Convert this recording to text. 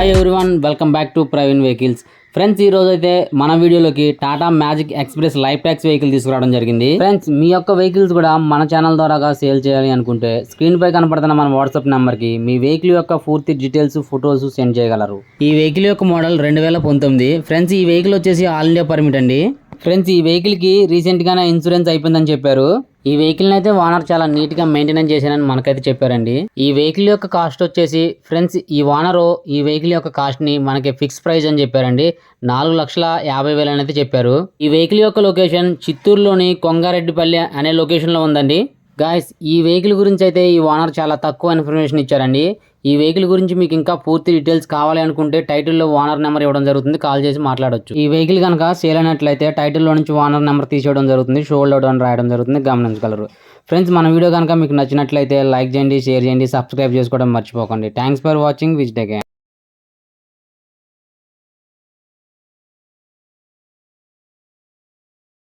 Hi everyone, welcome back to Praveen vehicles. Friends, ఈ రోజు అయితే మన వీడియోలోకి Tata magic express life tax vehicle తీసుకురావడం జరిగింది. ఫ్రెండ్స్, మీ యొక్క వెహికల్స్ కూడా మన ఛానల్ ద్వారా సేల్ చేయాలి అనుకుంటే స్క్రీన్ పై కనపడుతున్న మన వాట్సాప్ నెంబర్ కి మీ వెహికల్ యొక్క పూర్తి డీటెయిల్స్, ఫొటోస్ సెండ్ చేయగలరు. ఈ వెహికల్ యొక్క మోడల్ 2019. ఫ్రెండ్స్, ఈ వెహికల్ వచ్చేసి ఆల్ ఇండియా పర్మిట్ అండి. ఫ్రెండ్స్, ఈ వెహికల్ కి రీసెంట్ గానే ఇన్సూరెన్స్ అయిపోయిందని చెప్పారు. ఈ వెహికల్ అయితే ఓనర్ చాలా నీట్ గా మెయింటెనెన్స్ చేశానని మనకైతే చెప్పారండి. ఈ వెహికల్ యొక్క కాస్ట్ వచ్చేసి ఫ్రెండ్స్, ఈ ఓనర్ ఈ వెహికల్ యొక్క కాస్ట్ ని మనకి ఫిక్స్ ప్రైస్ అని చెప్పారండి. 4,50,000 అయితే చెప్పారు. ఈ వెహికల్ యొక్క లొకేషన్ చిత్తూరులోని కొంగారెడ్డిపల్లి అనే లొకేషన్ లో ఉందండి. గాయస్, ఈ వెహికల్ గురించి అయితే ఈ ఓనర్ చాలా తక్కువ ఇన్ఫర్మేషన్ ఇచ్చారండి. ఈ వెహికల్ గురించి మీకు ఇంకా పూర్తి డీటెయిల్స్ కావాలి అనుకుంటే టైటిల్లో ఓనర్ నెంబర్ ఇవ్వడం జరుగుతుంది, కాల్ చేసి మాట్లాడొచ్చు. ఈ వెహికల్ కనుక సేల్ అయినట్లయితే టైటిల్లో నుంచి ఓనర్ నెంబర్ తీసేయడం జరుగుతుంది, షోల్డ్ అవుట్ అని రాయడం జరుగుతుంది, గమనించగలరు. ఫ్రెండ్స్, మన వీడియో కనుక మీకు నచ్చినట్లయితే లైక్ చేయండి, షేర్ చేయండి, సబ్స్క్రైబ్ చేసుకోవడం మర్చిపోకండి. Thanks for watching. Visit again.